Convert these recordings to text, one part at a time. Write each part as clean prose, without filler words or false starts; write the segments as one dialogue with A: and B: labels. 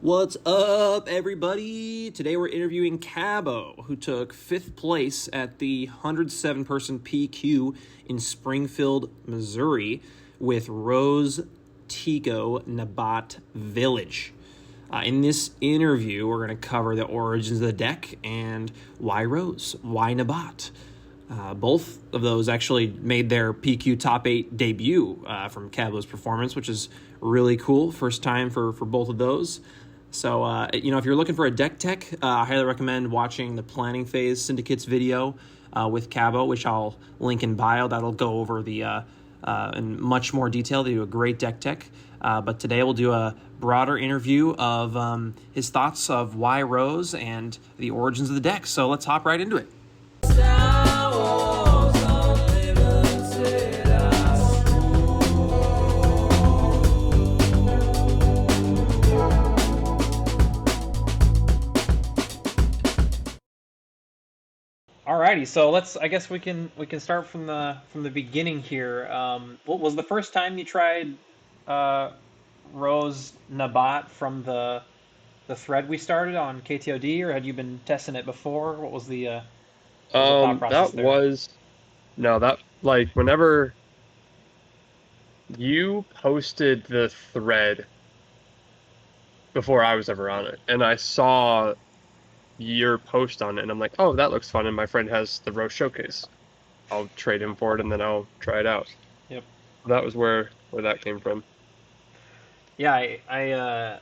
A: What's up, everybody? Today we're interviewing Cabo, who took 5th place at the 107-person PQ in Springfield, Missouri, with Rose Nabat Village. In this interview, we're going to cover the origins of the deck and why Rose, why Nabat. Both of those actually made their PQ top 8 debut from Cabo's performance, which is really cool. First time for both of those. So, if you're looking for a deck tech, I highly recommend watching the Planning Phase Syndicate's video with Cabo, which I'll link in bio. That'll go over the in much more detail. They do a great deck tech. But today we'll do a broader interview of his thoughts of why Rose and the origins of the deck. So let's hop right into it. Alrighty, so I guess we can start from the beginning here. What was the first time you tried Rose Nabat from the thread we started on KTOD, or had you been testing it before? What was the thought process
B: That
A: there?
B: was no, that like whenever you posted the thread before I was ever on it, and I saw your post on it, and I'm like, oh, that looks fun, and my friend has the Rose Showcase. I'll trade him for it, and then I'll try it out.
A: Yep.
B: That was where that came from.
A: Yeah, I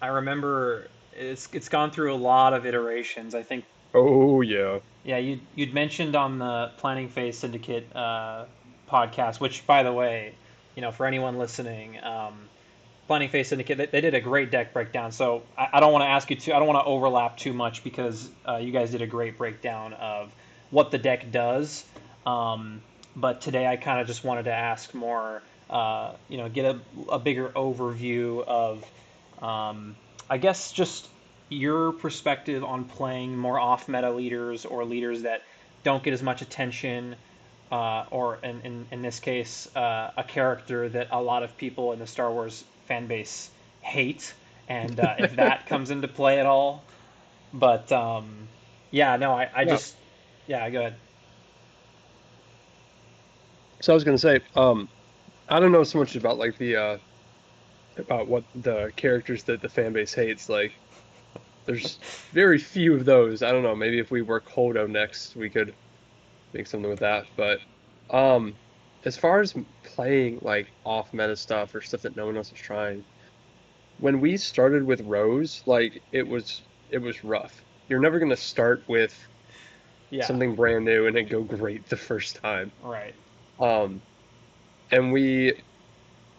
A: remember it's gone through a lot of iterations. I think.
B: Oh yeah.
A: Yeah, you'd mentioned on the Planning Phase Syndicate podcast, which, by the way, for anyone listening, Planning Phase Syndicate, they did a great deck breakdown. So I don't want to ask you to, I don't want to overlap too much because you guys did a great breakdown of what the deck does. But today I kind of just wanted to ask more, get a bigger overview of, I guess, just your perspective on playing more off-meta leaders or leaders that don't get as much attention, or in this case, a character that a lot of people in the Star Wars fan base hate, and if that comes into play at all. But yeah, no, I
B: Yeah.
A: just, yeah, go ahead.
B: So I was gonna say, I don't know so much about like the about what the characters that the fan base hates. Like, there's very few of those. I don't know. Maybe if we work Holdo next, we could make something with that. But um, as far as playing like off meta stuff or stuff that no one else is trying, when we started with Rose, like it was rough. You're never gonna start with
A: Yeah,
B: something brand new and it go great the first time.
A: right.
B: Um, and we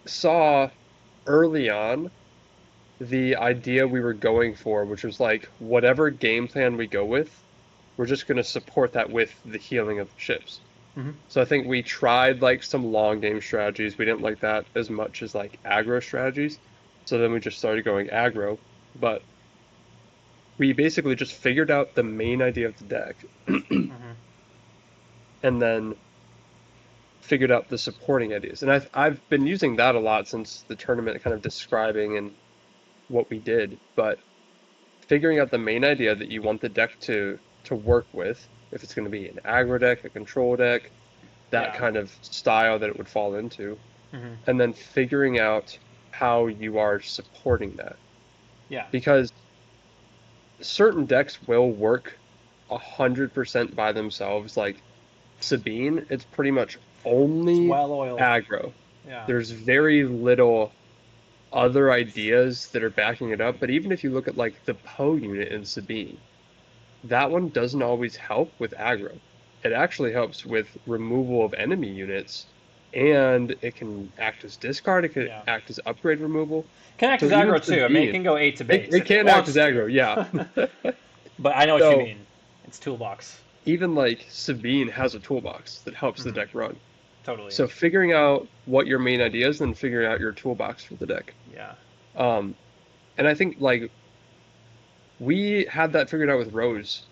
B: saw early on the idea we were going for, which was like whatever game plan we go with, we're just gonna support that with the healing of the ships.
A: Hmm.
B: So I think we tried like some long game strategies. We didn't like that as much as like aggro strategies. So then we just started going aggro. But we basically just figured out the main idea of the deck
A: Hmm.
B: and then figured out the supporting ideas. And I've been using that a lot since the tournament, kind of describing and what we did. But figuring out the main idea that you want the deck to work with, if it's going to be an aggro deck, a control deck, that
A: Yeah.
B: kind of style that it would fall into,
A: Hmm.
B: and then figuring out how you are supporting that.
A: Yeah.
B: Because certain decks will work 100% by themselves. Like Sabine, it's pretty much
A: It's
B: only
A: well oiled.
B: aggro.
A: Yeah.
B: There's very little other ideas that are backing it up. But even if you look at like the Poe unit in Sabine, that one doesn't always help with aggro. It actually helps with removal of enemy units, and it can act as discard, it can
A: Yeah.
B: act as upgrade removal.
A: Can act
B: So
A: as
B: even
A: aggro too. I mean, it
B: Sabine,
A: can go 8 to
B: it,
A: base
B: it
A: if it
B: can act as
A: wants to.
B: aggro, yeah.
A: But I know what you
B: So
A: mean. It's toolbox.
B: even like Sabine has a toolbox that helps the
A: Hmm.
B: deck run.
A: Totally.
B: So figuring out what your main idea is, then figuring out your toolbox for the deck.
A: Yeah.
B: Um, and I think like we had that figured out with Rose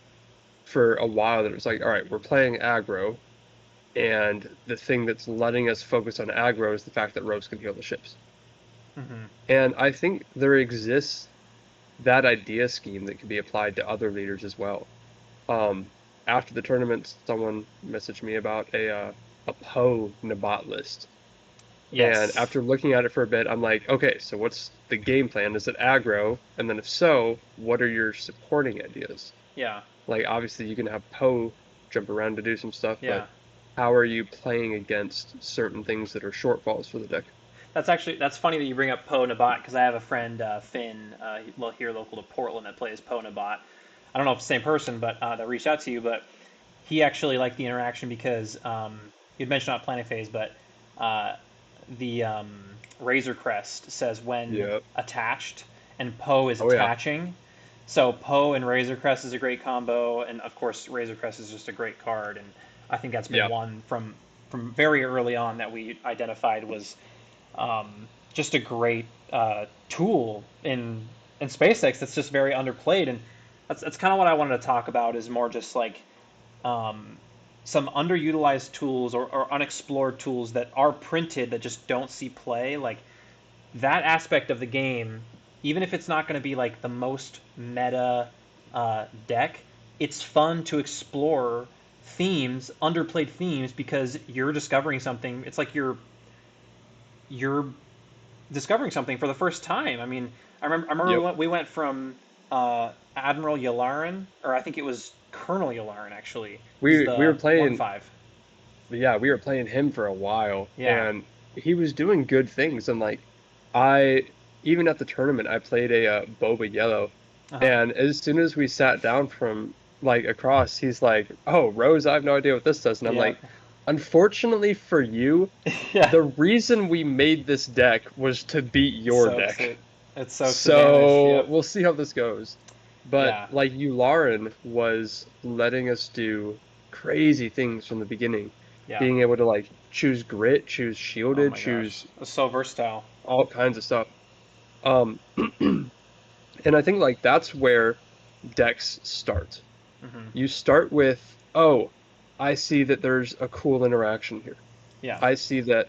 B: for a while that it was like, all right, we're playing aggro, and the thing that's letting us focus on aggro is the fact that Rose can heal the ships.
A: Hmm.
B: And I think there exists that idea scheme that can be applied to other leaders as well. Um, After the tournament, someone messaged me about a Poe Nabat list. And
A: Yes.
B: after looking at it for a bit, I'm like, okay, so what's the game plan? Is it aggro? And then if so, what are your supporting ideas?
A: Yeah.
B: Like, obviously, you can have Poe jump around to do some stuff, but
A: Yeah.
B: how are you playing against certain things that are shortfalls for the deck?
A: That's funny that you bring up Poe Nabat because I have a friend Finn, here local to Portland that plays Poe Nabat. I don't know if it's the same person, but that reached out to you. But he actually liked the interaction because you'd mentioned not planning phase, but uh, the Razor Crest says when
B: Yeah.
A: attached, and Poe is
B: Oh, yeah.
A: attaching. So Poe and Razor Crest is a great combo, and of course Razor Crest is just a great card, and I think that's been
B: Yeah.
A: one from very early on that we identified was just a great tool in SpaceX that's just very underplayed, and that's kind of what I wanted to talk about is more just like um, some underutilized tools or unexplored tools that are printed that just don't see play. Like that aspect of the game, even if it's not going to be like the most meta deck, it's fun to explore themes, underplayed themes, because you're discovering something. It's like you're discovering something for the first time. I mean, I remember
B: Yep.
A: we went from Admiral Yularen, or I think it was Colonel Yularen actually. He's
B: We were
A: the one
B: playing,
A: five.
B: yeah, we were playing him for a while,
A: Yeah.
B: and he was doing good things. And like, I even at the tournament, I played a Boba Yellow,
A: Uh huh.
B: and as soon as we sat down from like across, he's like, "Oh, Rose, I have no idea what this does," and I'm
A: Yeah.
B: like, "Unfortunately for you,
A: Yeah.
B: the reason we made this deck was to beat
A: It
B: your
A: soaks
B: deck."
A: it. It soaks the damage.
B: So
A: Yep.
B: we'll see how this goes. But
A: Yeah.
B: like Yularen was letting us do crazy things from the beginning,
A: Yeah.
B: being able to like choose grit, choose
A: Oh
B: shielded,
A: my gosh.
B: choose
A: It's so versatile.
B: all kinds of stuff. Um, and I think like that's where decks start.
A: Hmm.
B: You start with, oh, I see that there's a cool interaction here.
A: Yeah.
B: I see that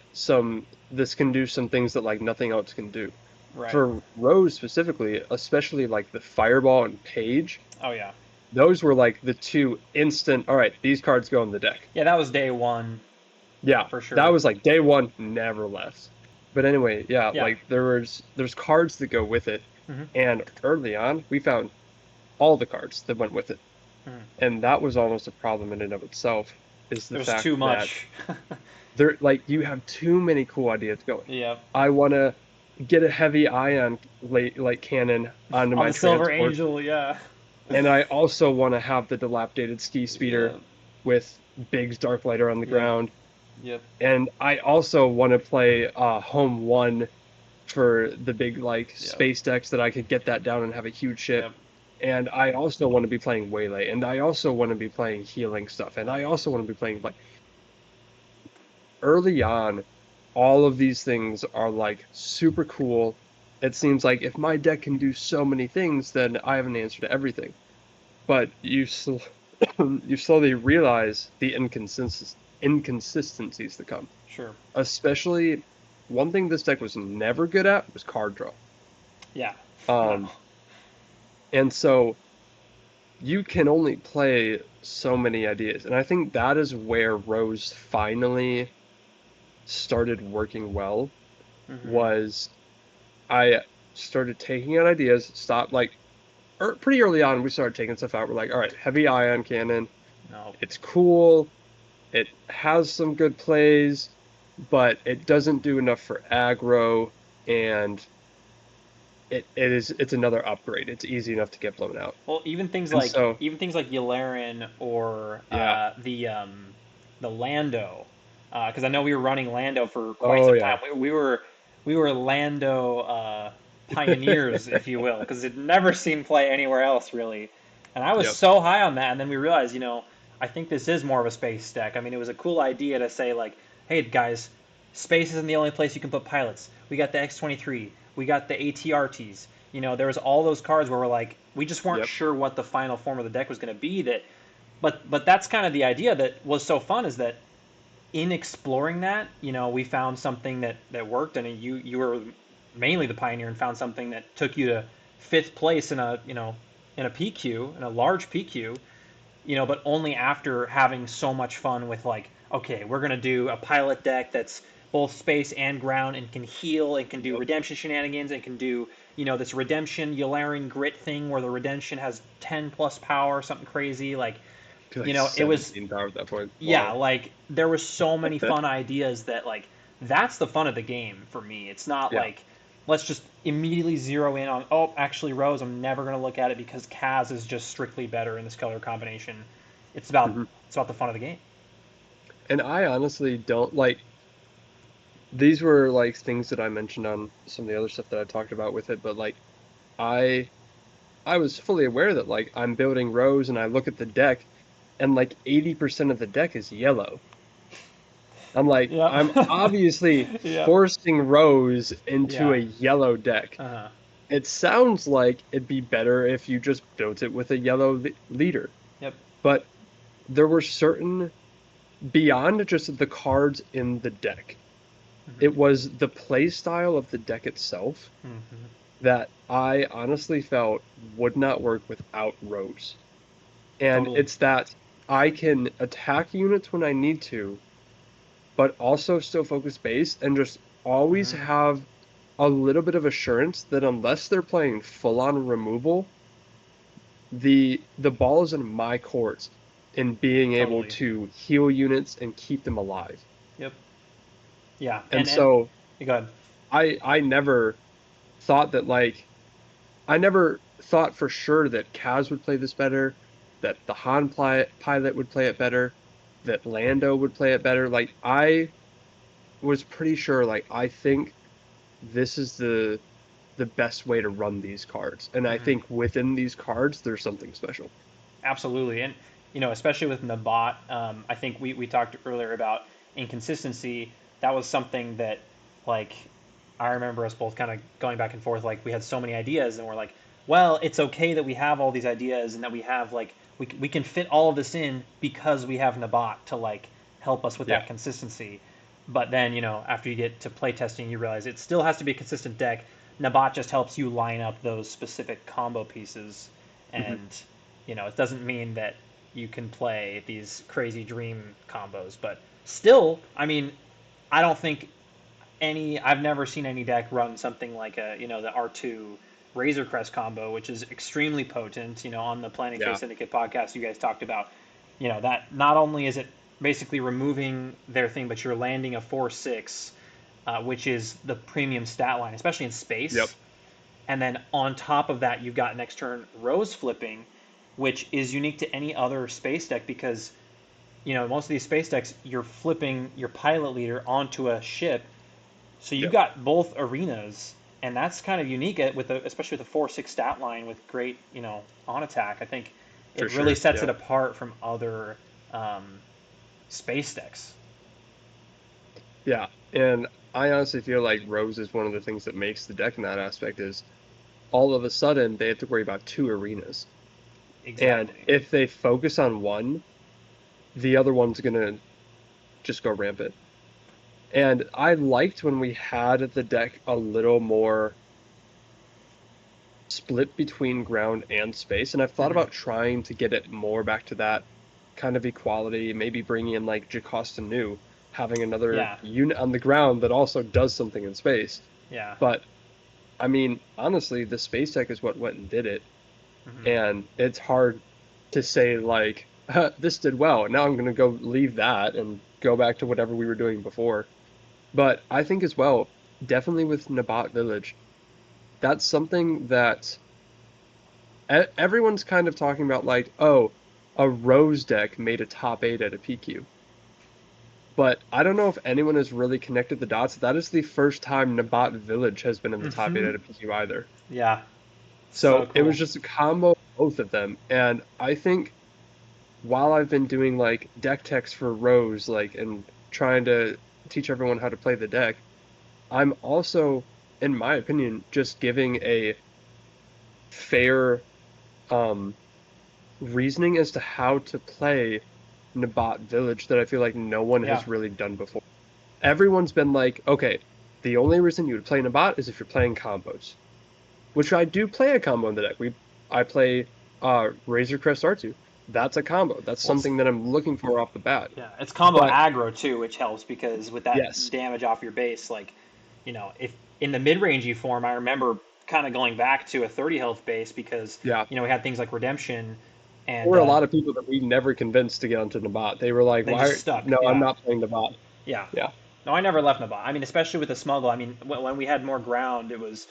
B: this can do some things that like nothing else can do.
A: Right.
B: For Rose specifically, especially like the Fireball and Page,
A: Oh yeah.
B: those were like the two instant, all right, these cards go in the deck.
A: Yeah. That was day one
B: Yeah,
A: for
B: that
A: sure.
B: was like day one, never left. But anyway, yeah,
A: Yeah.
B: like there's cards that go with it.
A: Hmm.
B: And early on, we found all the cards that went with it.
A: Hmm.
B: And that was almost a problem in and of itself, is the
A: There's too
B: fact that
A: much.
B: there like you have too many cool ideas going.
A: Yep.
B: I want to get a heavy ion like cannon onto
A: On
B: my
A: the Silver
B: transport,
A: Angel. Yeah.
B: and I also want to have the dilapidated ski speeder
A: Yep.
B: with Big's Dark Lighter on the
A: Yep.
B: ground,
A: Yep.
B: and I also want to play home one for the big like
A: Yep.
B: space decks that I could get that down and have a huge ship.
A: Yep.
B: And I also want to be playing Waylay, and I also want to be playing healing stuff, and I also want to be playing like early on, all of these things are like super cool. It seems like if my deck can do so many things, then I have an answer to everything. But you slowly realize the inconsistencies that come.
A: Sure.
B: Especially one thing this deck was never good at was card draw.
A: Yeah. No.
B: Um, and so you can only play so many ideas, and I think that is where Rose finally started working well.
A: Hmm.
B: Was I started taking out ideas, stopped like pretty early on. We started taking stuff out. We're like, all right, heavy ion cannon.
A: No.
B: It's cool. It has some good plays, but it doesn't do enough for aggro, and it's another upgrade. It's easy enough to get blown out.
A: Well,
B: And so,
A: even things like Yularen or
B: yeah.
A: the Lando, because I know we were running Lando for quite
B: Oh
A: some
B: yeah.
A: time. We were Lando pioneers, if you will, because it never seen play anywhere else really. And I was
B: Yep.
A: so high on that, and then we realized, I think this is more of a space deck. I mean, it was a cool idea to say like, hey guys, space isn't the only place you can put pilots. We got the X-23, we got the ATRTs. There was all those cards where we're like, we just weren't
B: Yep.
A: sure what the final form of the deck was going to be. But that's kind of the idea that was so fun is that in exploring that, we found something that worked, and you were mainly the pioneer and found something that took you fifth place in a in a PQ, in a large PQ, but only after having so much fun with like, okay, we're gonna do a pilot deck that's both space and ground and can heal and can do
B: Yep.
A: redemption shenanigans and can do this redemption Yularian grit thing where the redemption has 10 plus power, something crazy like,
B: I feel like
A: it was
B: 17 power at that point.
A: yeah,
B: Wow.
A: like there was so many fun ideas that like that's the fun of the game for me. It's not
B: Yeah.
A: like let's just immediately zero in on actually Rose, I'm never gonna look at it because Kaz is just strictly better in this color combination. It's about
B: hmm
A: it's about the fun of the game.
B: And I honestly don't like these were like things that I mentioned on some of the other stuff that I talked about with it, but like I I was fully aware that like I'm building rows and I look at the deck and like 80% of the deck is yellow. I'm like,
A: Yep.
B: I'm obviously
A: Yep.
B: forcing rows into a
A: Yeah.
B: yellow deck.
A: Uh-huh.
B: It sounds like it'd be better if you just built it with a yellow leader.
A: Yep.
B: But there were certain, beyond just the cards in the deck,
A: Mm-hmm.
B: it was the play style of the deck itself
A: Mm-hmm.
B: that I honestly felt would not work without rows. And
A: Totally.
B: it's that I can attack units when I need to, but also still focus base and just always
A: Mm-hmm.
B: have a little bit of assurance that unless they're playing full on removal, the ball is in my court in being able
A: Totally.
B: to heal units and keep them alive.
A: Yep. Yeah.
B: And
A: And
B: so
A: go ahead.
B: I never thought that like I never thought for sure that Kaz would play this better, that the pilot would play it better, that Lando would play it better. Like I was pretty sure like I think this is the best way to run these cards. And I
A: Mm-hmm.
B: think within these cards there's something special.
A: Absolutely, and especially with Nabat, I think we talked earlier about inconsistency. That was something that, like, I remember us both kind of going back and forth. Like, we had so many ideas, and we're like, well, it's okay that we have all these ideas and that we have like we can fit all of this in because we have Nabat to like help us with
B: Yeah,
A: that consistency. But then after you get to play testing, you realize it still has to be a consistent deck. Nabat just helps you line up those specific combo pieces
B: hmm
A: and it doesn't mean that you can play these crazy dream combos, but still, I mean, I don't think I've never seen any deck run something like the R2 Razor Crest combo, which is extremely potent. On the Planning Phase
B: yeah,
A: Syndicate podcast, you guys talked about, that not only is it basically removing their thing, but you're landing a 4/6, which is the premium stat line, especially in
B: yep,
A: space. And then on top of that, you've got next turn Rose flipping, which is unique to any other space deck because most of these space decks you're flipping your pilot leader onto a ship, so you
B: yep,
A: got both arenas, and that's kind of unique especially with the 4/6 stat line with great on attack. I think
B: for
A: it really
B: sure.
A: sets it
B: Yep.
A: apart from other space decks.
B: Yeah. And I honestly feel like Rose is one of the things that makes the deck in that aspect is all of a sudden they have to worry about two arenas. And
A: Exactly.
B: if they focus on one, the other one's gonna just go rampant. And I liked when we had the deck a little more split between ground and space. And I've thought
A: Hmm.
B: about trying to get it more back to that kind of equality, maybe bringing in like Jocasta Nu, having another
A: Yeah.
B: unit on the ground that also does something in space.
A: Yeah.
B: But I mean, honestly, the space deck is what went and did it.
A: Hmm.
B: And it's hard to say like this did well. Now I'm going to go leave that and go back to whatever we were doing before. But I think as well, definitely with Nabat Village, that's something that everyone's kind of talking about like, oh, a Rose deck made a top 8 at a PQ. But I don't know if anyone has really connected the dots. That is the first time Nabat Village has been in the top 8
A: Hmm.
B: at a PQ either.
A: Yeah. So
B: So it was
A: cool.
B: just a combo of both of them. And I think while I've been doing like deck techs for Rose, like and trying to teach everyone how to play the deck, I'm also, in my opinion, just giving a fair um reasoning as to how to play Nabat Village that I feel like no one
A: Yeah.
B: has really done before. Everyone's been like, okay, the only reason you would play Nabat is if you're playing combos. which I do play a combo in the deck. I play Razor Crest R2. That's a combo. That's
C: Well,
B: something that I'm looking for off the bat.
C: yeah, it's combo
B: But
C: aggro too, which helps because with that
B: yes,
C: damage off your base, like, if in the mid range you form, I remember kind of going back to a 30 health base because
B: yeah.
C: we had things like redemption,
B: There
C: and
B: were a lot of people that we never convinced to get onto Nabat. They were like,
C: they just
B: "Why?
C: stuck.
B: No, I'm
C: Yeah,
B: not playing Nabat."
C: yeah.
B: Yeah,
C: No, I never left Nabat. I mean, especially with the smuggle. I mean, when we had more ground, it was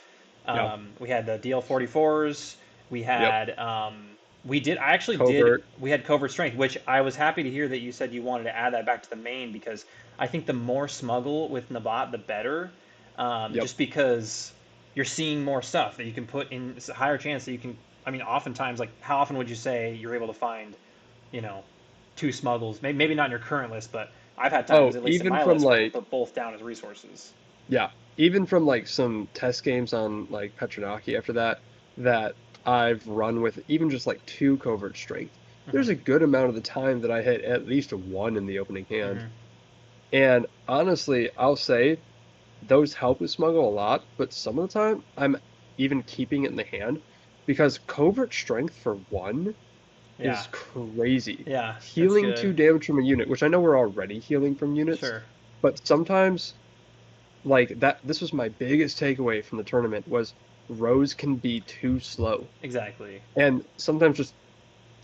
B: yeah,
C: we had the DL44s. We
B: yep.
C: had I actually did.
B: Covert.
C: We had covert strength, which I was happy to hear that you said you wanted to add that back to the main because I think the more smuggle with Nabat, the better.
B: Yep.
C: Just because you're seeing more stuff that you can put in. It's a higher chance that you can. I mean, oftentimes, like, how often would you say you're able to find, you know, two smuggles? Maybe not in your current list, but I've had
B: Oh,
C: times, at least in
B: even
C: my
B: from
C: list, where we
B: like
C: put both down as resources.
B: yeah, even from like some test games on like Petronaki after that that I've run with even just like two covert strength.
C: Hmm.
B: There's a good amount of the time that I hit at least a one in the opening hand.
C: Hmm.
B: And honestly, I'll say those help with smuggle a lot, but some of the time I'm even keeping it in the hand because covert strength for one
C: Yeah,
B: is crazy.
C: yeah, it's
B: Healing
C: good.
B: two damage from a unit, which I know we're already healing from units,
C: Sure.
B: but sometimes like that this was my biggest takeaway from the tournament was Rose can be too slow.
C: Exactly.
B: And sometimes just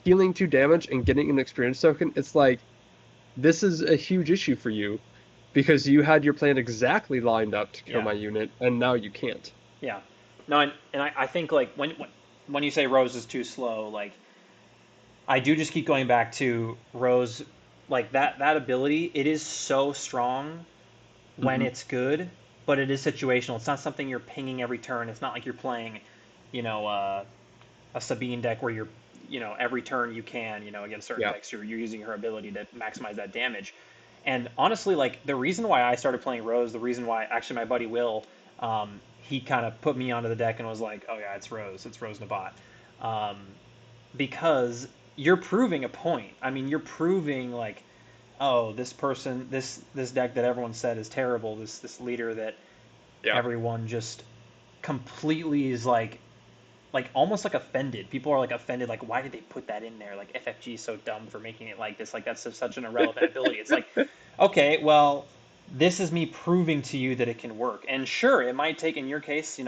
B: healing two damage and getting an experience token, it's like this is a huge issue for you because you had your plan exactly lined up to kill
C: Yeah,
B: my unit and now you can't.
C: yeah. No, and I think, like, when you say Rose is too slow, like, I do just keep going back to Rose, like, that ability. It is so strong when
B: Hmm.
C: it's good, but it is situational. It's not something you're pinging every turn. It's not like you're playing, you know, uh, a Sabine deck where you're, every turn you can, against certain
B: Yeah.
C: decks, you're using her ability to maximize that damage. And honestly, like, the reason why I started playing Rose, the reason why actually my buddy Will, he kind of put me onto the deck and was like, oh yeah, it's Rose Nabat, um, because you're proving a point. I mean, you're proving, like, oh, this person, this deck that everyone said is terrible, this leader that
B: Yeah.
C: everyone just completely is like almost like offended. People are like offended, like, why did they put that in there? Like, FFG is so dumb for making it like this. Like, that's such an irrelevant ability. It's like, okay, well, this is me proving to you that it can work. And sure, it might take, in your case,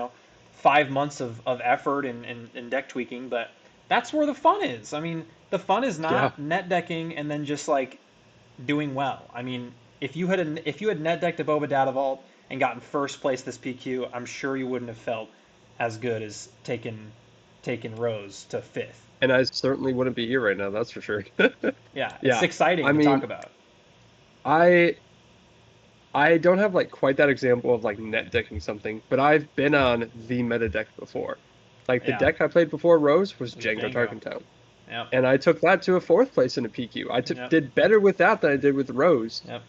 C: 5 months of effort and deck tweaking, but that's where the fun is. I mean, the fun is
B: Yeah.
C: not net decking and then just like doing well. I mean, if you had net decked a Boba Data Vault and gotten first place this PQ, I'm sure you wouldn't have felt as good as taking Rose to fifth.
B: And I certainly wouldn't be here right now, that's for sure.
C: Yeah, it's
B: Yeah.
C: exciting
B: I
C: to talk
B: mean,
C: about.
B: I I don't have like quite that example of like net decking something, but I've been on the meta deck before. Like the
C: Yeah,
B: deck I played before Rose was
C: it was
B: Django
C: Django.
B: Tarkentown.
C: Yep,
B: And I took that to a fourth place in a PQ.
C: yep,
B: Did better with that than I did with Rose.
C: yep.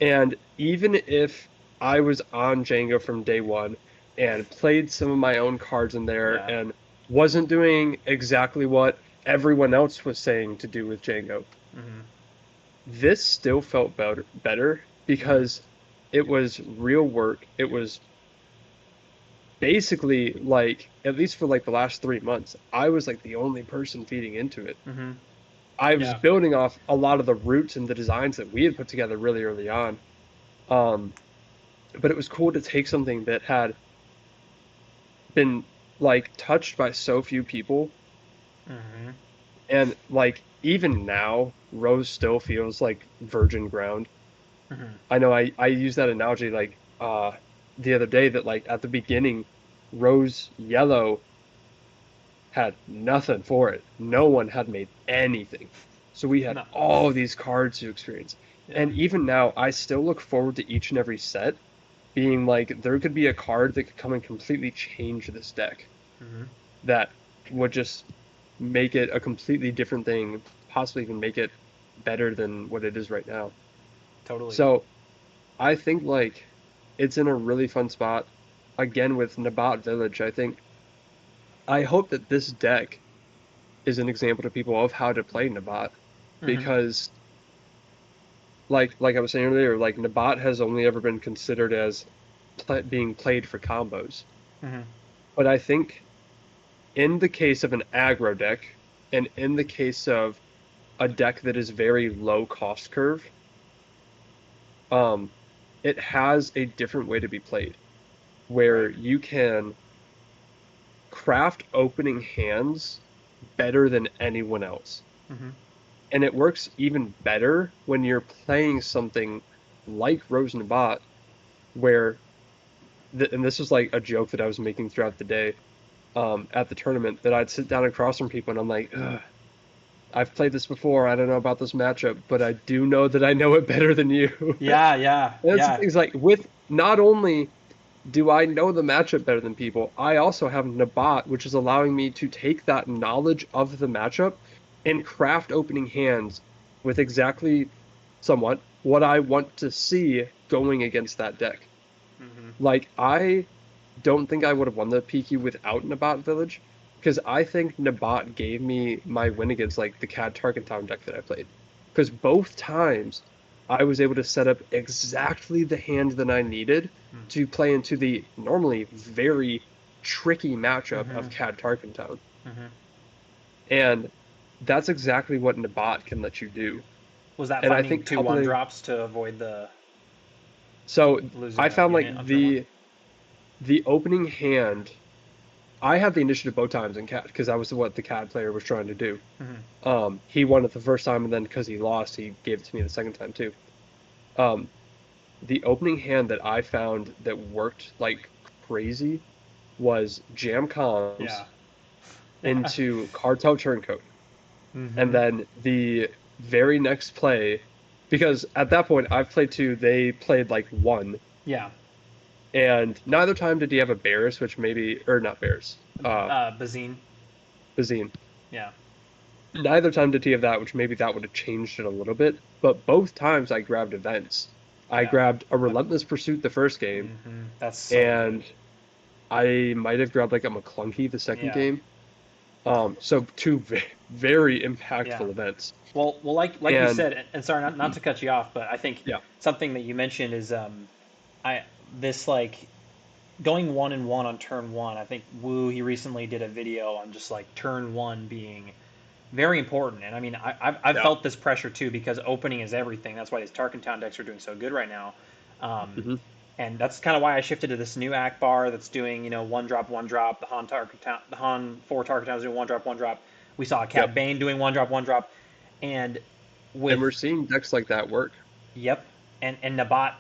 B: And even if I was on Django from day one and played some of my own cards in there
C: Yeah.
B: and wasn't doing exactly what everyone else was saying to do with Django,
C: Mhm.
B: this still felt better
C: Mhm.
B: because it was real work. It was basically like, at least for like the last 3 months, I was like the only person feeding into it.
C: Mhm.
B: I was
C: Yeah.
B: building off a lot of the roots and the designs that we had put together really early on. Um, but it was cool to take something that had been like touched by so few people,
C: Mhm.
B: and like even now, Rose still feels like virgin ground.
C: Mhm.
B: I know I use that analogy like the other day that like at the beginning, Rose Yellow had nothing for it. No one had made anything. So we had
C: No.
B: all these cards to experience.
C: Yeah.
B: And even now, I still look forward to each and every set being like there could be a card that could come and completely change this deck
C: Mhm.
B: that would just make it a completely different thing, possibly even make it better than what it is right now.
C: Totally.
B: So I think like it's in a really fun spot. Again with Nabat Village, I hope that this deck is an example to people of how to play Nabat
C: Mhm.
B: because like I was saying earlier, like Nabat has only ever been considered as being played for combos.
C: Mhm.
B: But I think in the case of an aggro deck, and in the case of a deck that is very low cost curve, um, it has a different way to be played, where
C: Right.
B: you can craft opening hands better than anyone else.
C: Mm-hmm.
B: And it works even better when you're playing something like Rose Nabat, where, and this was like a joke that I was making throughout the day at the tournament, that I'd sit down across from people and I'm like, ugh, I've played this before. I don't know about this matchup, but I do know that I know it better than you.
C: Yeah, yeah,
B: And that's the
C: yeah.
B: thing, is like, with not only do I know the matchup better than people, I also have Nabat, which is allowing me to take that knowledge of the matchup and craft opening hands with exactly, somewhat, what I want to see going against that deck.
C: Mm-hmm.
B: Like, I don't think I would have won the PQ without Nabat Village, because I think Nabat gave me my win against like the Cad Tarkentown deck that I played. Because both times I was able to set up exactly the hand that I needed to play into the normally very tricky matchup
C: Mm-hmm.
B: of Cad Tarkentown.
C: Mm-hmm.
B: And that's exactly what Nabat can let you do.
C: Was that
B: And I
C: finding
B: think
C: two one
B: coupling,
C: drops to avoid the
B: so
C: losing
B: I
C: a
B: found
C: unit
B: like
C: on turn one?
B: the opening hand, I had the initiative both times in CAD because that was what the CAD player was trying to do.
C: Mm-hmm.
B: He won it the first time, and then because he lost, he gave it to me the second time too. Um, the opening hand that I found that worked like crazy was Jam Comms
C: Yeah. Yeah.
B: into Cartel Turncoat, and
C: Mm-hmm.
B: then the very next play, because at that point I've played two, they played like one,
C: Yeah.
B: and neither time did he have a Bears, which maybe, or not Bears,
C: Bazine.
B: Bazine.
C: Yeah.
B: Neither time did he have that, which maybe that would have changed it a little bit. But both times I grabbed events. I
C: Yeah.
B: grabbed a
C: That,
B: Relentless Pursuit the first game,
C: that's so good.
B: and I might have grabbed like a McClunky the second
C: Yeah.
B: game. So two very
C: Yeah.
B: impactful events.
C: Well, like you
B: And
C: said, and sorry, not to cut you off, but I think
B: yeah,
C: something that you mentioned is I this like going 1-1 on turn one. I think Wu he recently did a video on just like turn one being very important. And I mean, I've
B: yeah,
C: felt this pressure too because opening is everything. That's why these Tarkentown decks are doing so good right now. Um,
B: hmm
C: and that's kind of why I shifted to this new Akbar that's doing, one drop, one drop. The Han Tarkentown, the Han 4 Tarkentowns doing one drop, one drop. We saw
B: yep.
C: Cad Bane doing one drop, one drop. And
B: And we're
C: with,
B: seeing decks like that work.
C: yep, and Nabat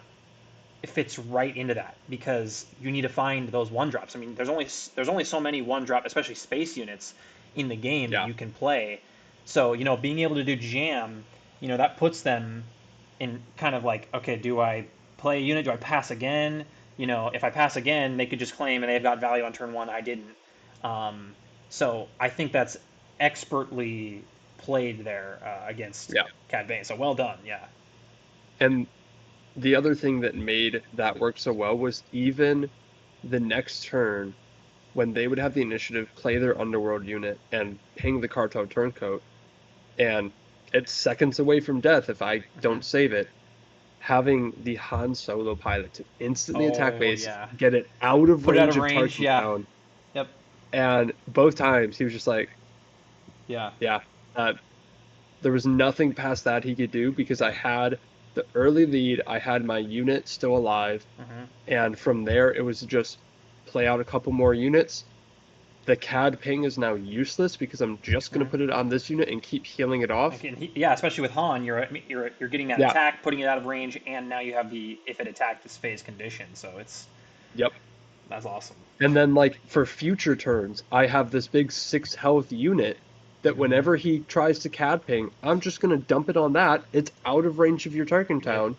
C: fits right into that because you need to find those one drops. I mean, there's only so many one drop, especially space units in the game that
B: Yeah,
C: you can play. So being able to do jam, that puts them in kind of like, okay, do I play a unit? Do I pass again? If I pass again, they could just claim and they've got value on turn one. I didn't. Um, so I think that's expertly played there against
B: yeah.
C: Cad Bane. So well done. Yeah.
B: And the other thing that made that work so well was even the next turn when they would have the initiative, play their underworld unit, and ping the Cartel Turncoat, and it's seconds away from death if I
C: Hmm.
B: don't save it. Having the Han Solo pilot to instantly attack
C: Oh
B: base,
C: yeah.
B: get it out of
C: Put it out
B: range
C: of
B: of
C: range.
B: Tarkin
C: Yeah.
B: Town,
C: Yep.
B: and both times he was just like,
C: Yeah.
B: yeah, uh, there was nothing past that he could do because I had the early lead, I had my unit still alive,
C: Hmm.
B: and from there it was just play out a couple more units. The CAD ping is now useless because I'm just going to
C: Hmm.
B: put it on this unit and keep healing it off.
C: Yeah, especially with Han, you're getting that
B: Yeah,
C: attack, putting it out of range, and now you have the if it attacked this phase condition. So
B: yep.
C: that's awesome.
B: And then, like, for future turns, I have this big 6 health unit that
C: Hmm.
B: whenever he tries to CAD ping, I'm just going to dump it on that. It's out of range of your Tarkin
C: Yep.
B: Town,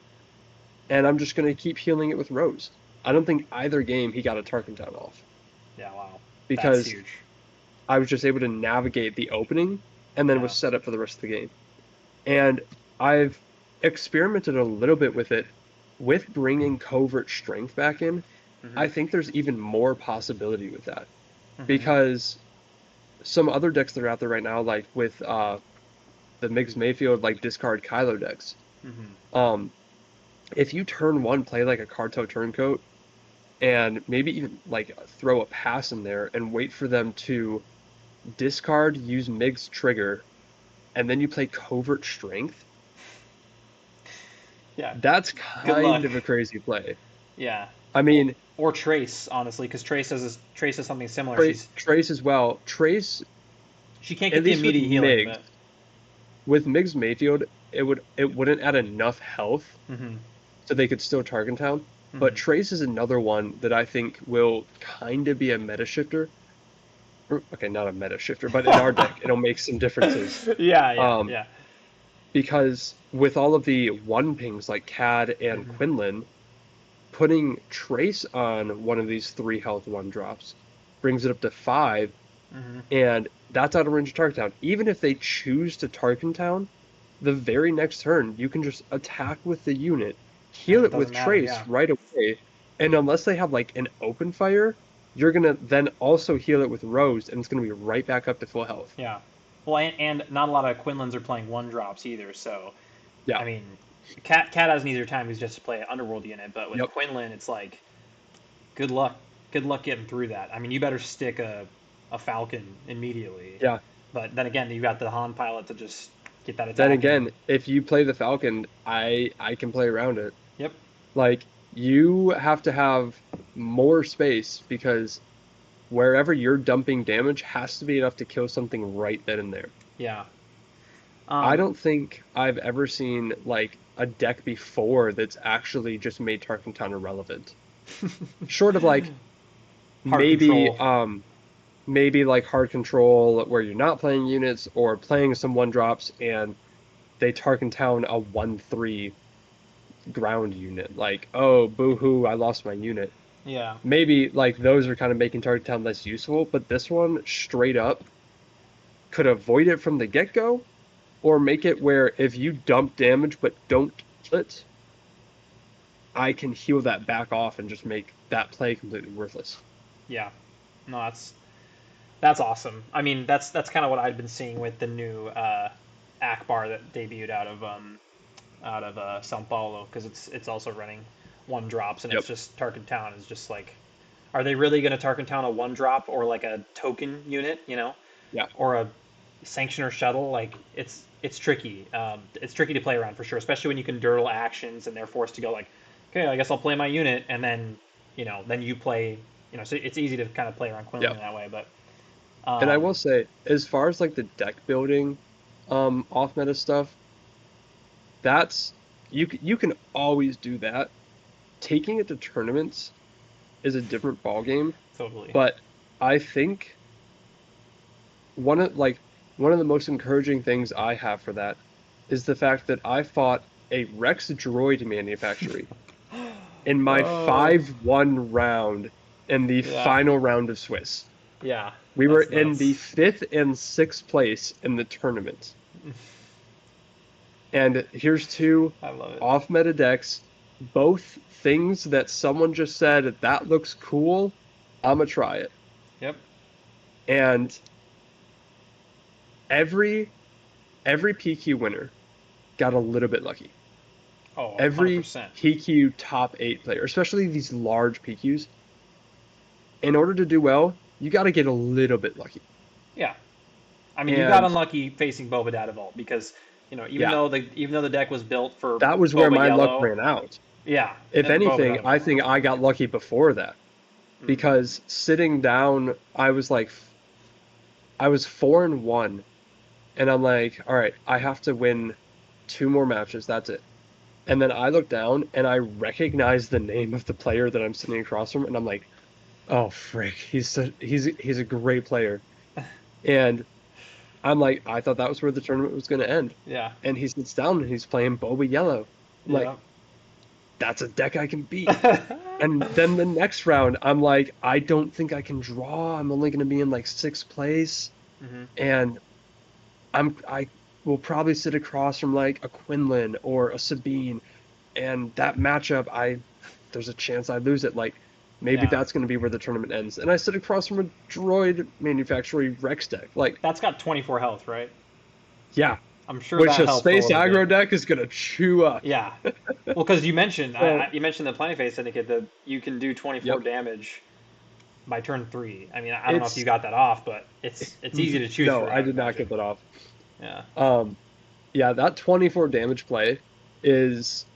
B: and I'm just going to keep healing it with Rose. I don't think either game he got a Tarkin Town off
C: Yeah. Wow. That's
B: because
C: huge.
B: I was just able to navigate the opening and then was
C: Yeah.
B: set up for the rest of the game. And I've experimented a little bit with it with bringing covert strength back in.
C: Hmm.
B: I think there's even more possibility with that
C: Hmm.
B: because some other decks that are out there right now, like with the Migs Mayfield like discard Kylo decks,
C: Hmm.
B: um, if you turn one play like a Carto Turncoat and maybe even like throw a pass in there and wait for them to discard, use Mig's trigger, and then you play Covert Strength,
C: Yeah.
B: that's
C: Good luck.
B: kind of a crazy play.
C: Yeah.
B: I mean,
C: Or Trace, honestly, because Trace has something similar.
B: Trace as well. Trace,
C: She can't
B: at
C: get the
B: least with
C: immediate healing,
B: Mig,
C: but
B: with Mig's Mayfield, it wouldn't add enough health
C: mm-hmm.
B: so they could still target town.
C: Mm-hmm.
B: But Trace is another one that I think will kind of be a meta shifter. Okay, not a meta shifter, but in our deck, it'll make some differences.
C: Yeah.
B: Because with all of the one pings like Cad and
C: Mm-hmm.
B: Quinlan, putting Trace on one of these 3 health 1 drops brings it up to 5,
C: Mm-hmm.
B: and that's out of range of Target Town. Even if they choose to Target Town, the very next turn, you can just attack with the unit, heal
C: And it
B: it with
C: doesn't matter,
B: Trace
C: yeah.
B: right away, and unless they have like an open fire, you're gonna then also heal it with Rose, and it's gonna be right back up to full health.
C: Yeah. Well, and not a lot of Quinlans are playing 1-drops either, so
B: Yeah.
C: I mean, Cat has neither time. He's just to play an Underworld unit, but with
B: Yep.
C: Quinlan, it's like, good luck getting through that. I mean, you better stick a Falcon immediately.
B: Yeah.
C: But then again, you got the Han pilot to just get that attack.
B: Then again, if you play the Falcon, I can play around it.
C: Yep.
B: Like, you have to have more space because wherever you're dumping damage has to be enough to kill something right then and there.
C: Yeah.
B: I don't think I've ever seen like a deck before that's actually just made Tarkton Town irrelevant. Short of like
C: Hard
B: maybe
C: control.
B: maybe like hard control where you're not playing units or playing some 1-drops and they Tarkton Town a 1/3 ground unit. Like, oh boo-hoo, I lost my unit.
C: Yeah.
B: Maybe like those are kind of making Target Town less useful, but this one straight up could avoid it from the get-go, or make it where if you dump damage but don't kill it, I can heal that back off and just make that play completely worthless.
C: Yeah. No, that's awesome. I mean, that's kind of what I've been seeing with the new Akbar that debuted out of São Paulo, because it's also running 1-drops, and
B: Yep.
C: it's just Tarkin Town is just like, are they really going to Tarkin Town a 1-drop or like a token unit,
B: Yeah.
C: or a sanctioner shuttle? Like it's tricky. It's tricky to play around for sure, especially when you can dirtle actions and they're forced to go like, okay, I guess I'll play my unit, and then then you play, so it's easy to kind of play around Quinlan in that way. But
B: And I will say, as far as like the deck building, off meta stuff, that's you can always do that. Taking it to tournaments is a different ballgame.
C: totally.
B: But I think one of the most encouraging things I have for that is the fact that I fought a Rex droid manufacturer in my 5-1 round in the final round of Swiss.
C: Yeah.
B: We were in the 5th and 6th place in the tournament. And here's 2 off-meta decks, both things that someone just said, that looks cool, I'm going to try it.
C: Yep.
B: And every PQ winner got a little bit lucky.
C: Oh, 100%.
B: Every PQ top 8 player, especially these large PQs, in order to do well, you got to get a little bit lucky.
C: Yeah, I mean, you got unlucky facing Boba Vault because even though the deck was built for
B: that was where my luck ran out.
C: Yeah.
B: If anything, I think I got lucky before that, because sitting down, I was 4-1, and I'm like, all right, I have to win 2 more matches. That's it. And then I look down and I recognize the name of the player that I'm sitting across from, and I'm like, oh frick, he's a great player. And I'm like, I thought that was where the tournament was going to end.
C: Yeah.
B: And he sits down and he's playing Boba Yellow. I'm like, that's a deck I can beat. And then the next round, I'm like, I don't think I can draw. I'm only going to be in like 6th place. And I will probably sit across from like a Quinlan or a Sabine. And that matchup, there's a chance I lose it. Like, maybe that's going to be where the tournament ends. And I sit across from a droid manufacturing Rex deck. Like,
C: that's got 24 health, right?
B: Yeah.
C: I'm sure
B: which
C: that
B: a space aggro deck is going to chew up.
C: Yeah. Well, because you mentioned the Planning Phase Syndicate that you can do 24 damage by turn 3. I mean, I don't know if you
B: It's
C: got that off, but it's easy to choose
B: no,
C: for.
B: I
C: I would
B: did not
C: imagine.
B: get that off.
C: Yeah.
B: Yeah, that 24 damage play is,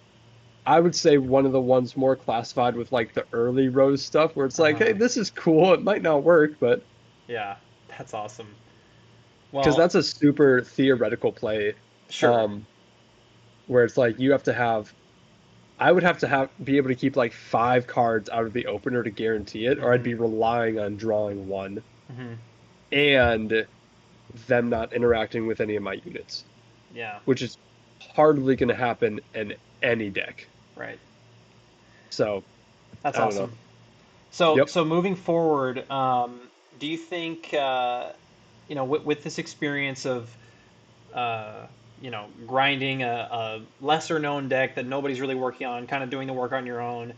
B: I would say, one of the ones more classified with like the early Rose stuff, where it's like, hey,
C: Uh-huh.
B: this is cool. It might not work, but
C: Yeah, that's awesome.
B: because
C: Well,
B: that's a super theoretical play,
C: sure.
B: um, where it's like you have to have, I would have to be able to keep like 5 cards out of the opener to guarantee it, or I'd
C: Mm-hmm.
B: be relying on drawing one
C: Mm-hmm.
B: and them not interacting with any of my units,
C: Yeah.
B: which is hardly going to happen in any deck.
C: Right.
B: So
C: That's
B: I don't know.
C: awesome. So
B: Yep.
C: so moving forward, do you think with this experience of uh, grinding a lesser known deck that nobody's really working on, kind of doing the work on your own.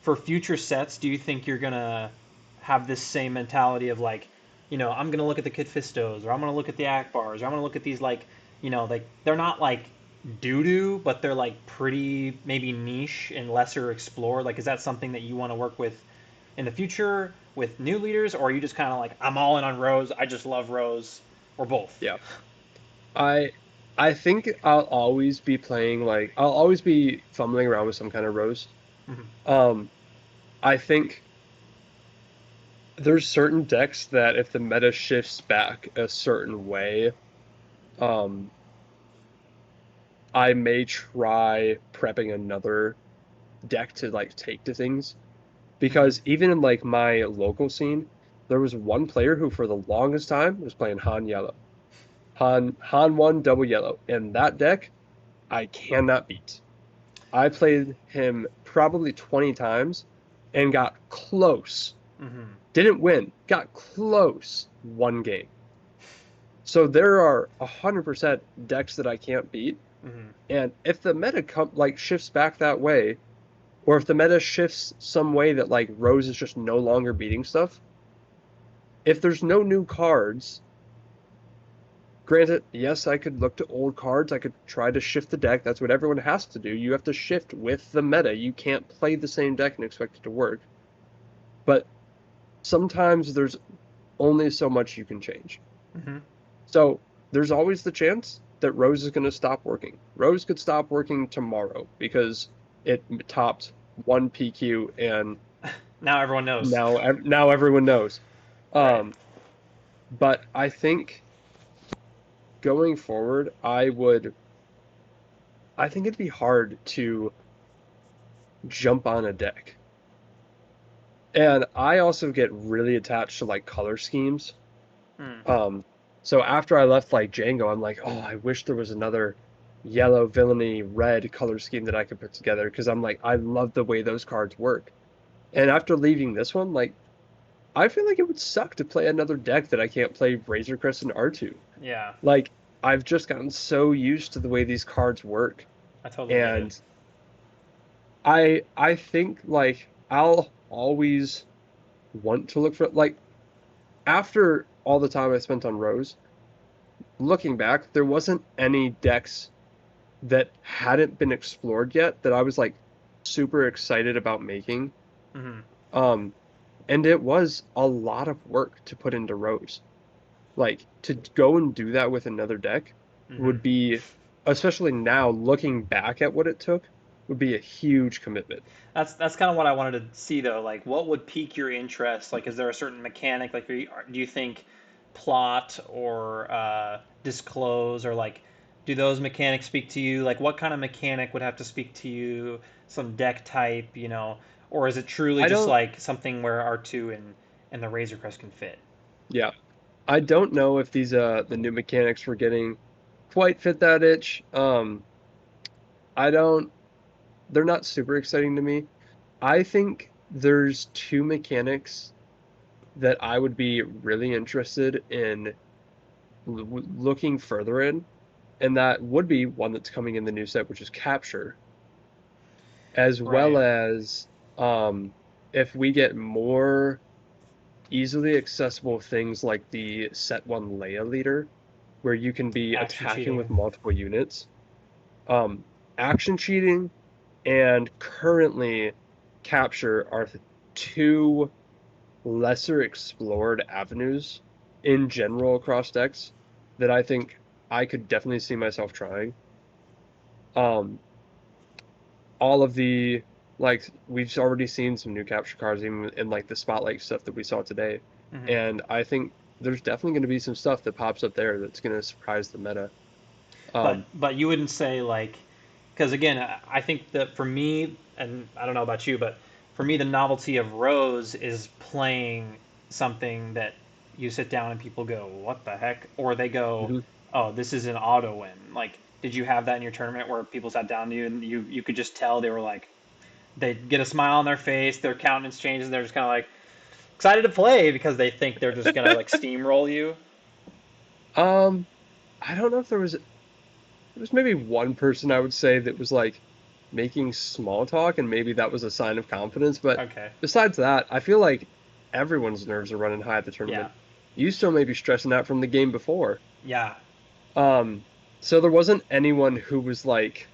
C: For future sets, do you think you're gonna have this same mentality of like, I'm gonna look at the Kit Fistos, or I'm gonna look at the Akbars, or I'm gonna look at these like, like they're not like doo doo, but they're like pretty maybe niche and lesser explored. Like, is that something that you want to work with in the future with new leaders, or are you just kind of like, I'm all in on Rose, I just love Rose, or both?
B: Yeah. I I think I'll always be playing like I'll always be fumbling around with some kind of Rose.
C: Mhm.
B: Um, I think there's certain decks that if the meta shifts back a certain way, um, I may try prepping another deck to like take to things.
C: Mhm.
B: Because even in like my local scene, there was one player who for the longest time was playing Han Yellow. Han one double yellow. And that deck I cannot beat. I played him probably 20 times and got close.
C: Mhm.
B: Didn't win, got close one game. So there are 100% decks that I can't beat.
C: Mhm.
B: And if the meta like shifts back that way, or if the meta shifts some way that like Rose is just no longer beating stuff, if there's no new cards, granted, yes, I could look to old cards. I could try to shift the deck. That's what everyone has to do. You have to shift with the meta. You can't play the same deck and expect it to work. But sometimes there's only so much you can change.
C: Mhm.
B: So there's always the chance that Rose is going to stop working. Rose could stop working tomorrow because it topped one PQ and
C: Now everyone knows.
B: now everyone knows.
C: Right.
B: Um, but I think going forward, I think it'd be hard to jump on a deck. And I also get really attached to like color schemes.
C: Mm.
B: Um, so after I left like Django, I'm like, oh, I wish there was another yellow, villainy, red color scheme that I could put together because I'm like, I love the way those cards work. And after leaving this one, like, I feel like it would suck to play another deck that I can't play Razor Crest and R2.
C: Yeah,
B: Like, I've just gotten so used to the way these cards work.
C: I totally get it.
B: And I think like I'll always want to look for like after all the time I spent on Rose, looking back, there wasn't any decks that hadn't been explored yet that I was like super excited about making.
C: Hmm.
B: Um, and it was a lot of work to put into Rose. Like to go and do that with another deck
C: Hmm.
B: would be, especially now looking back at what it took, would be a huge commitment.
C: That's kind of what I wanted to see though. Like, what would pique your interest? Like, is there a certain mechanic? Like, do you think plot or disclose or like, do those mechanics speak to you? Like, what kind of mechanic would have to speak to you? Some deck type, or is it truly
B: I
C: just
B: don't,
C: like something where R2 and the Razor Crest can fit?
B: yeah, I don't know if these the new mechanics we're getting quite fit that itch. I don't, they're not super exciting to me. I think there's two mechanics that I would be really interested in looking further in, and that would be one that's coming in the new set, which is capture, as well
C: Right.
B: as um, if we get more easily accessible things like the set one Leia leader, where you can be
C: Action
B: attacking
C: cheating.
B: with multiple units. Um, Action cheating and currently capture are two lesser explored avenues in general across decks that I think I could definitely see myself trying. Um, all of the like we've already seen some new capture cards even in like the spotlight stuff that we saw today,
C: Hmm.
B: and I think there's definitely going to be some stuff that pops up there that's going to surprise the meta.
C: But
B: Um,
C: you wouldn't say like, because again, I think that for me, and I don't know about you, but for me, the novelty of Rose is playing something that you sit down and people go, "What the heck?" or they go,
B: mhm.
C: "Oh, this is an auto win." Like, did you have that in your tournament where people sat down to you and you could just tell they were like, they get a smile on their face, their countenance changes, and they're just kind of like excited to play because they think they're just gonna like steamroll you.
B: um, I don't know if there was maybe one person I would say that was like making small talk, and maybe that was a sign of confidence. But
C: Okay.
B: besides that, I feel like everyone's nerves are running high at the
C: Yeah.
B: tournament. You still may be stressing out from the game before.
C: Yeah.
B: Um, so there wasn't anyone who was like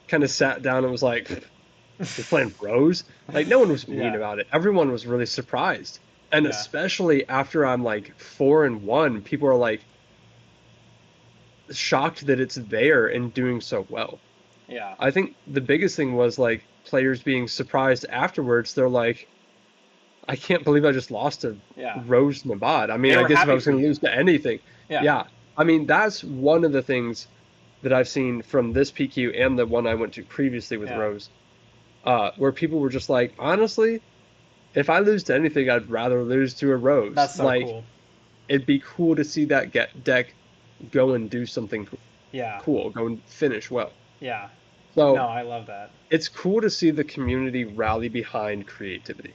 B: kind of sat down and was like, "You're playing Rose?" Like no one was mean
C: Yeah.
B: about it. Everyone was really surprised, and
C: Yeah.
B: especially after I'm like 4-1, people are like shocked that it's there and doing so well.
C: Yeah.
B: I think the biggest thing was like players being surprised afterwards. They're like, I can't believe I just lost to
C: Yeah.
B: Rose Nabat. I mean,
C: They
B: I
C: were
B: guess if I
C: happy
B: was
C: for
B: going to
C: you.
B: lose to anything,
C: Yeah.
B: yeah. I mean, that's one of the things that I've seen from this PQ and the one I went to previously with
C: Yeah.
B: Rose, where people were just like, honestly, if I lose to anything, I'd rather lose to a Rose.
C: That's so
B: Like,
C: cool.
B: it'd be cool to see that get deck go and do something
C: Yeah.
B: cool, go and finish well.
C: Yeah. No,
B: So
C: I love that.
B: it's cool to see the community rally behind creativity.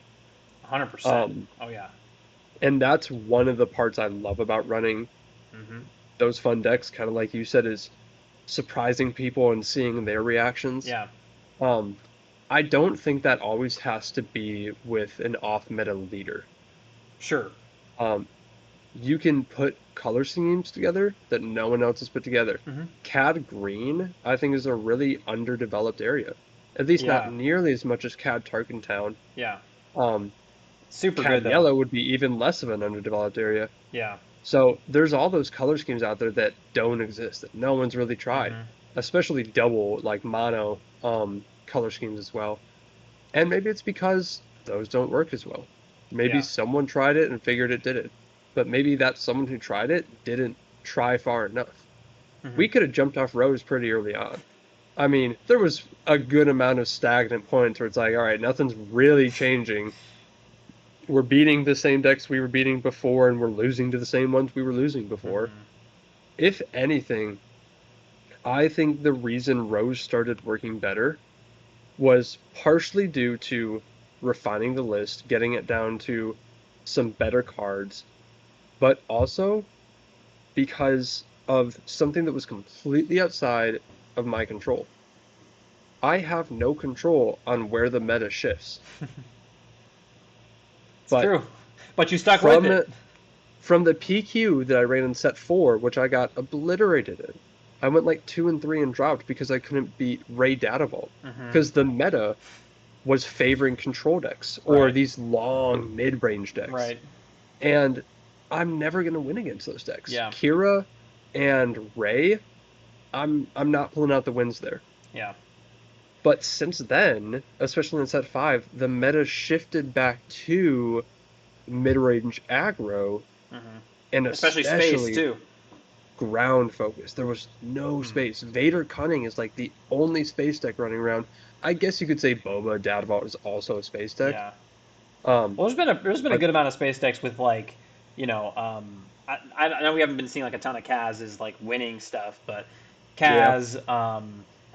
C: 100%.
B: Um,
C: Oh yeah.
B: and that's one of the parts I love about running
C: Mhm.
B: those fun decks, kind of like you said, is surprising people and seeing their reactions.
C: Yeah.
B: Um, I don't think that always has to be with an off-meta leader.
C: Sure.
B: Um, you can put color schemes together that no one else has put together.
C: Mhm.
B: CAD Green, I think, is a really underdeveloped area. At least not
C: Yeah.
B: nearly as much as CAD Tarkentown.
C: Yeah.
B: Um,
C: Super good
B: CAD
C: though.
B: Yellow would be even less of an underdeveloped area.
C: Yeah.
B: So there's all those color schemes out there that don't exist, that no one's really tried,
C: Mhm.
B: especially double, like mono color schemes as well. And maybe it's because those don't work as well. Maybe
C: Yeah.
B: someone tried it and figured it didn't. But maybe that someone who tried it didn't try far enough.
C: Mhm.
B: We could have jumped off Rose pretty early on. I mean, there was a good amount of stagnant points where it's like, all right, nothing's really changing. We're beating the same decks we were beating before, and we're losing to the same ones we were losing before.
C: Mhm.
B: If anything, I think the reason Rose started working better was partially due to refining the list, getting it down to some better cards, but also because of something that was completely outside of my control. I have no control on where the meta shifts,
C: It's
B: but
C: true. But you stuck with
B: from
C: it.
B: from the PQ that I ran in set 4, which I got obliterated in, I went like 2-3 and dropped because I couldn't beat Ray Data Vault.
C: Mhm.
B: Because the meta was favoring control decks or
C: Right.
B: these long mid-range decks.
C: Right.
B: And I'm never gonna win against those decks.
C: Yeah.
B: Kira and Ray, I'm not pulling out the wins there.
C: Yeah.
B: But since then, especially in set 5, the meta shifted back to mid-range aggro
C: Mhm.
B: and
C: Especially space
B: especially
C: too.
B: ground focus. There was no
C: Mm.
B: space. Vader Cunning is like the only space deck running around. I guess you could say Boba Dadvault is also a space deck.
C: Yeah.
B: Um,
C: Well, there's been a
B: but
C: good amount of space decks with like, I know we haven't been seeing like a ton of Kaz is like winning stuff, but
B: yeah,
C: Kaz,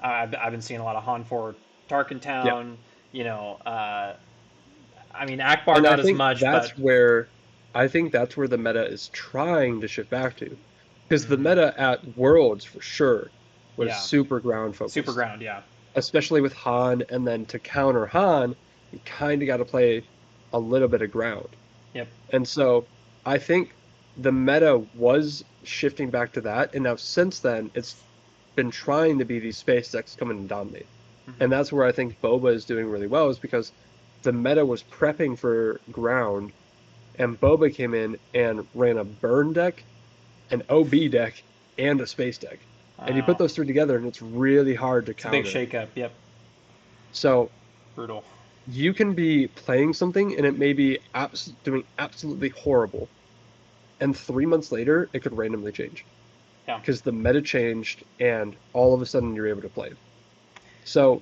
C: I've been seeing a lot of Han for
B: yeah.
C: Tarkentown. You know, I mean Akbar
B: And
C: not as much, but
B: I think that's where the meta is trying to shift back to. Because the
C: mm,
B: meta at Worlds for sure was
C: yeah,
B: super ground
C: super
B: focused.
C: ground, yeah,
B: Especially with Han, and then to counter Han, you kind of got to play a little bit of ground.
C: yep,
B: And so I think the meta was shifting back to that, and now since then it's been trying to be these space decks come in and dominate.
C: hmm
B: And that's where I think Boba is doing really well, is because the meta was prepping for ground, and Boba came in and ran a burn deck, an OB deck, and a space deck. And you put
C: Wow.
B: those three together, and it's really hard to
C: It's a big
B: counter.
C: shakeup. Yep.
B: So
C: Brutal.
B: you can be playing something, and it may be doing absolutely horrible. And 3 months later, it could randomly change.
C: Yeah.
B: Because the meta changed, and all of a sudden you're able to play. So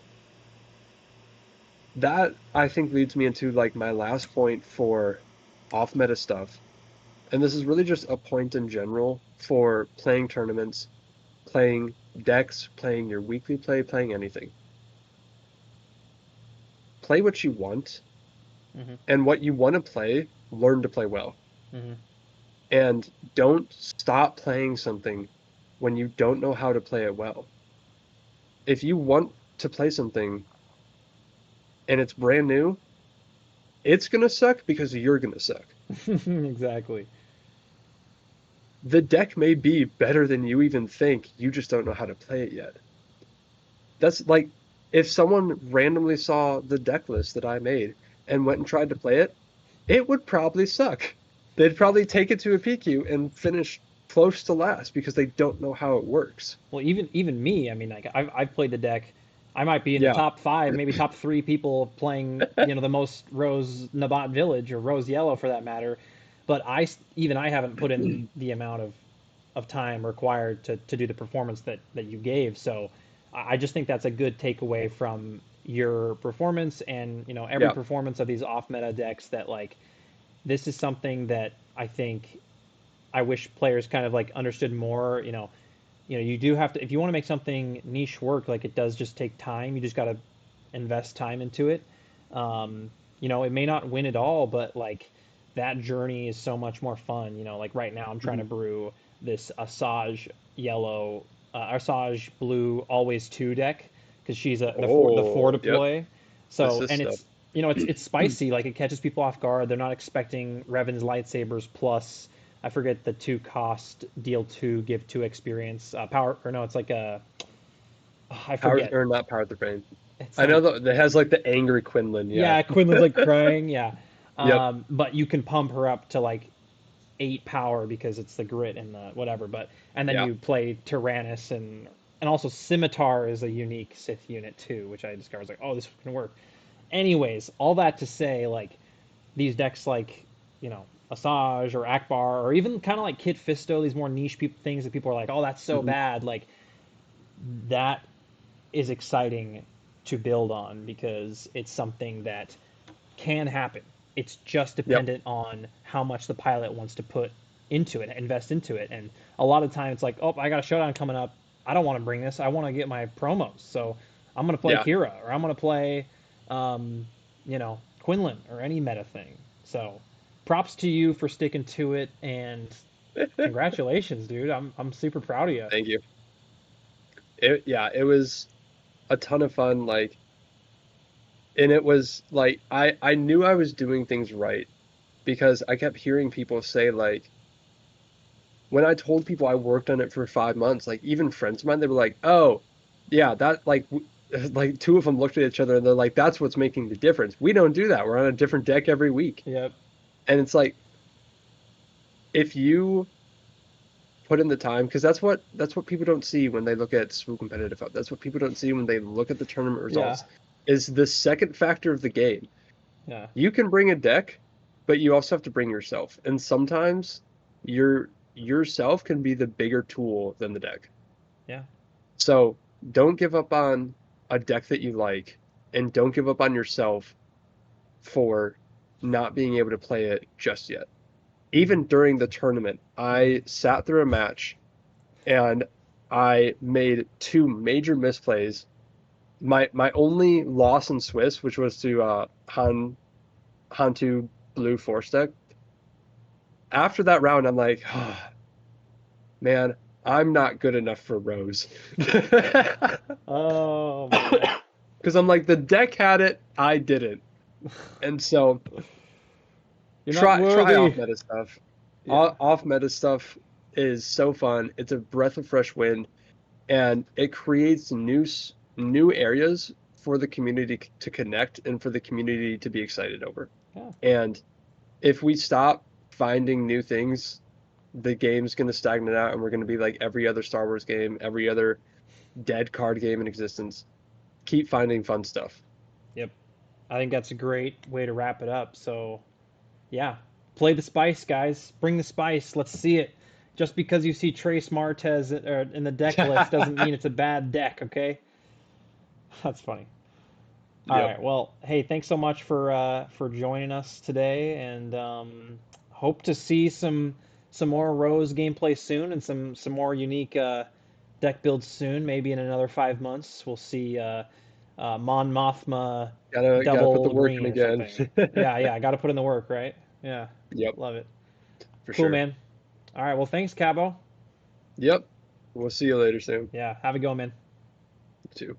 B: that, I think, leads me into like my last point for off-meta stuff. And this is really just a point in general for playing tournaments, playing decks, playing your weekly play, playing anything. Play what you want,
C: Mm-hmm.
B: and what you want to play, learn to play well.
C: Mm-hmm.
B: And don't stop playing something when you don't know how to play it well. If you want to play something and it's brand new, it's going to suck because you're going to suck.
C: Exactly.
B: The deck may be better than you even think, you just don't know how to play it yet. That's like if someone randomly saw the deck list that I made and went and tried to play it, it would probably suck. They'd probably take it to a PQ and finish close to last because they don't know how it works.
C: Well, even me. I mean, like I've played the deck. I might be in the
B: Yeah.
C: top 5, maybe top 3 people playing. The most Rose Nabat Village or Rose Yellow for that matter. But I haven't put in the amount of time required to do the performance that you gave. So I just think that's a good takeaway from your performance and every
B: Yeah.
C: performance of these off meta decks that like this is something that I think I wish players kind of like understood more. You do have to if you want to make something niche work, like it does just take time. You just got to invest time into it. It may not win it all, but like that journey is so much more fun. Like right now I'm trying to brew this Asajj yellow, Asajj blue always 2 deck because she's the 4
B: Oh, yep.
C: deploy.
B: This
C: So
B: is
C: and
B: stuff.
C: it's spicy. Like it catches people off guard. They're not expecting Revan's lightsabers plus I forget the 2 cost, deal 2, give 2 experience. Power or no, it's like a I
B: Power
C: forget.
B: or not Power the Brain.
C: It's
B: I know
C: like
B: that it has like the angry Quinlan, yeah.
C: yeah, Quinlan's like crying. Yeah,
B: Yep.
C: but you can pump her up to like 8 power because it's the grit and the whatever. And then
B: Yeah.
C: you play Tyrannus and also Scimitar is a unique Sith unit too, which I discovered. I was like, oh, this can work. Anyways, all that to say, like these decks, like Asajj or Akbar, or even kind of like Kit Fisto, these more niche things that people are like, oh, that's so bad. Like that is exciting to build on because it's something that can happen. It's just
B: Yep.
C: dependent on how much the pilot wants to put into it, invest into it. And a lot of times it's like, oh, I got a showdown coming up. I don't want to bring this. I want to get my promos. So I'm going to play
B: Yeah.
C: Kira or I'm going to play, Quinlan or any meta thing. So props to you for sticking to it and congratulations, dude. I'm super proud of you.
B: Thank you. It was a ton of fun, like, and it was like I knew I was doing things right because I kept hearing people say like when I told people I worked on it for 5 months, like even friends of mine, they were like, "Oh, yeah, that like like two of them looked at each other and they're like, "That's what's making the difference. We don't do that. We're on a different deck every week."
C: Yep.
B: And it's like if you put in the time, because that's what people don't see when they look at Swoop Competitive Hub. That's what people don't see when they look at the tournament
C: Yeah.
B: results. Is the second factor of the game.
C: Yeah.
B: You can bring a deck, but you also have to bring yourself. And sometimes yourself can be the bigger tool than the deck.
C: Yeah.
B: So don't give up on a deck that you like, and don't give up on yourself for not being able to play it just yet. Even during the tournament, I sat through a match and I made 2 major misplays. My only loss in Swiss, which was to Hantu Blue Force deck. After that round, I'm like, oh, man, I'm not good enough for Rose.
C: Oh man.
B: Because I'm like, the deck had it, I didn't. And so
C: You're not
B: try
C: worthy.
B: off meta stuff.
C: Yeah.
B: Off meta stuff is so fun. It's a breath of fresh wind, and it creates new areas for the community to connect and for the community to be excited over.
C: Yeah.
B: And if we stop finding new things, the game's going to stagnate out, and we're going to be like every other Star Wars game, every other dead card game in existence. Keep finding fun stuff.
C: Yep. I think that's a great way to wrap it up. So, yeah, play the spice, guys. Bring the spice. Let's see it. Just because you see Trace Martez in the deck list doesn't mean it's a bad deck, okay? That's funny. All
B: Yep.
C: right. Well, hey, thanks so much for joining us today, and hope to see some more Rose gameplay soon, and some more unique deck builds soon. Maybe in another 5 months, we'll see Mon Mothma
B: Gotta put the
C: double
B: work in
C: green or
B: again.
C: something. Yeah, I got to put in the work, right? Yeah.
B: Yep,
C: Love it.
B: for
C: Cool,
B: sure.
C: man. All right. Well, thanks, Cabo.
B: Yep. We'll see you later, Sam.
C: Yeah. Have a go, man.
B: You too.